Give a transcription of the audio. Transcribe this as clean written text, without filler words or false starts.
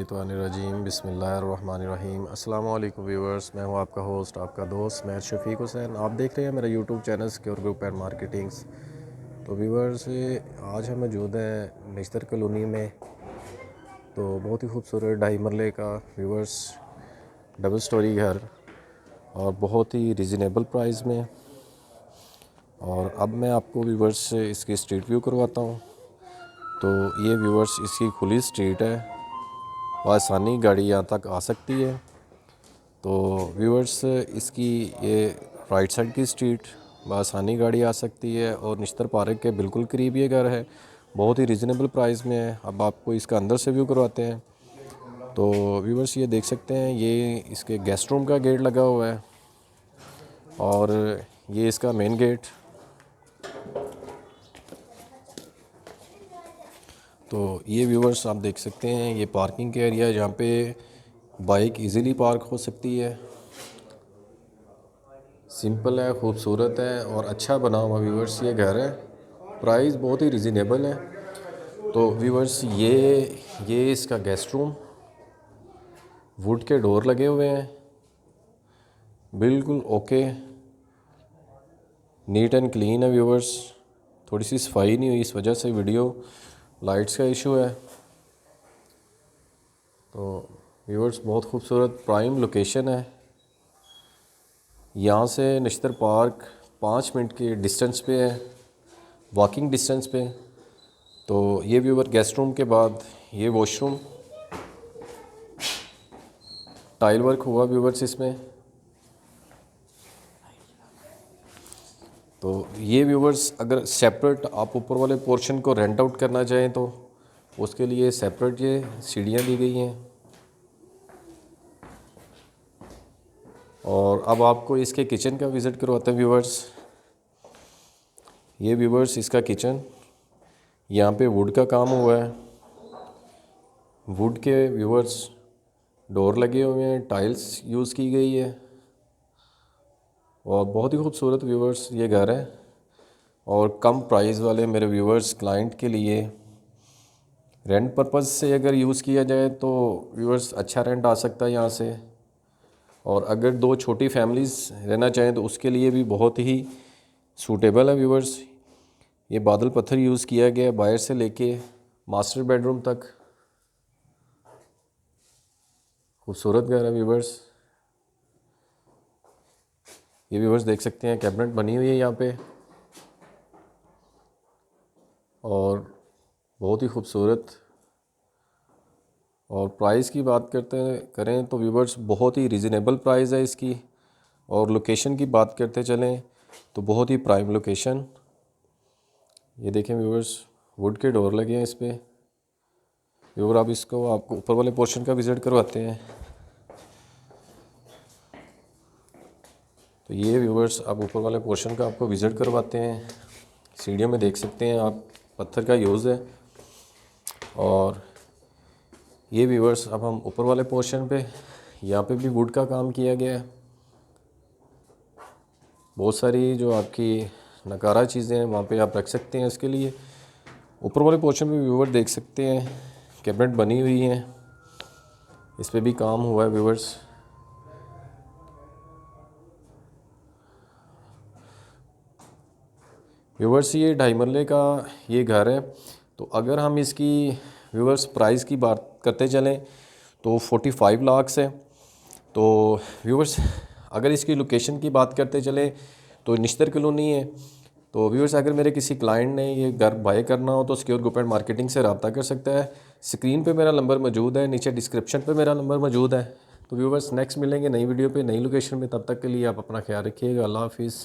मिनश्शैतानिर्रजीम बिस्मिल्लाहिर्रहमानिर्रहीम। अस्सलाम वालेकुम व्यूअर्स, मैं हूं आपका होस्ट, आपका दोस्त महर शफीक हुसैन। आप देख रहे हैं मेरा YouTube channel secure group and marketings. तो व्यूअर्स, आज हम मौजूद हैं निश्तर कॉलोनी में। तो बहुत ही खूबसूरत 2.5 मरले का व्यूअर्स डबल स्टोरी घर और बहुत ही रिजनेबल प्राइस में। और अब मैं आपको व्यूअर्स इसकी स्ट्रीट व्यू करवाता हूँ। तो ये व्यूअर्स इसकी खुली स्ट्रीट है, आसानी गाड़ी यहाँ तक आ सकती है। तो व्यूअर्स इसकी ये राइट साइड की स्ट्रीट आसानी गाड़ी आ सकती है और निश्तर पार्क के बिल्कुल करीब ये घर है। बहुत ही रिजनेबल प्राइस में है। अब आपको इसका अंदर से व्यू करवाते हैं। तो व्यूअर्स ये देख सकते हैं, ये इसके गेस्ट रूम का गेट लगा हुआ है और ये इसका मेन गेट। तो ये व्यूअर्स आप देख सकते हैं, ये पार्किंग का एरिया है जहाँ पे बाइक इजीली पार्क हो सकती है। सिंपल है, खूबसूरत है और अच्छा बना हुआ व्यूअर्स ये घर है। प्राइस बहुत ही रिजनेबल है। तो व्यूअर्स ये इसका गेस्ट रूम, वुड के डोर लगे हुए हैं, बिल्कुल ओके, नीट एंड क्लीन है व्यूअर्स। थोड़ी सी सफाई नहीं हुई, इस वजह से वीडियो लाइट्स का इशू है। तो व्यूअर्स बहुत खूबसूरत प्राइम लोकेशन है। यहाँ से नश्तर पार्क 5 मिनट के डिस्टेंस पे है, वॉकिंग डिस्टेंस पे। तो ये व्यूअर गेस्ट रूम के बाद ये वॉशरूम, टाइल वर्क हुआ व्यूअर्स इसमें। तो ये व्यूअर्स अगर सेपरेट आप ऊपर वाले पोर्शन को रेंट आउट करना चाहें तो उसके लिए सेपरेट ये सीढ़ियाँ दी गई हैं। और अब आपको इसके किचन का विज़िट करवाते हैं व्यूअर्स। ये व्यूअर्स इसका किचन, यहाँ पे वुड का काम हुआ है। वुड के व्यूअर्स डोर लगे हुए हैं, टाइल्स यूज़ की गई है और बहुत ही खूबसूरत व्यूअर्स ये घर है। और कम प्राइस वाले मेरे व्यूअर्स क्लाइंट के लिए रेंट पर्पज़ से अगर यूज़ किया जाए तो व्यूअर्स अच्छा रेंट आ सकता है यहाँ से। और अगर 2 छोटी फैमिलीज़ रहना चाहें तो उसके लिए भी बहुत ही सूटेबल है व्यूअर्स। ये बादल पत्थर यूज़ किया गया है बाहर से लेके मास्टर बेडरूम तक। खूबसूरत घर है व्यूअर्स। ये व्यूअर्स देख सकते हैं, कैबिनेट बनी हुई है यहाँ पे और बहुत ही खूबसूरत। और प्राइस की बात करें तो व्यूअर्स बहुत ही रिजनेबल प्राइस है इसकी। और लोकेशन की बात करते चलें तो बहुत ही प्राइम लोकेशन। ये देखें व्यूअर्स, वुड के डोर लगे हैं इस पर। व्यूअर आप इसको आपको ऊपर वाले पोर्शन का विज़िट करवाते हैं। तो ये व्यूअर्स आप ऊपर वाले पोर्शन का आपको विज़िट करवाते हैं। सीढ़ियों में देख सकते हैं आप, पत्थर का यूज़ है। और ये व्यूअर्स अब हम ऊपर वाले पोर्शन पे, यहाँ पे भी वुड का काम किया गया है। बहुत सारी जो आपकी नकारा चीज़ें हैं वहाँ पे आप रख सकते हैं। इसके लिए ऊपर वाले पोर्शन पे व्यूअर देख सकते हैं, कैबिनेट बनी हुई हैं, इस पे भी काम हुआ है व्यूअर्स। व्यूअर्स ये 2.5 मरले का ये घर है। तो अगर हम इसकी व्यूअर्स प्राइस की बात करते चलें तो 45 लाख है। तो व्यूअर्स अगर इसकी लोकेशन की बात करते चलें तो निश्तर कॉलोनी है। तो व्यूअर्स अगर मेरे किसी क्लाइंट ने ये घर बाय करना हो तो सिक्योर ग्रुप एंड मार्केटिंग से रब्ता कर सकता है। स्क्रीन पे मेरा नंबर मौजूद है, नीचे डिस्क्रिप्शन पे मेरा नंबर मौजूद है। तो व्यूअर्स नेक्स्ट मिलेंगे नई वीडियो पे, नई लोकेशन में। तब तक के लिए आप अपना ख्याल रखिएगा। अल्लाह हाफिज़।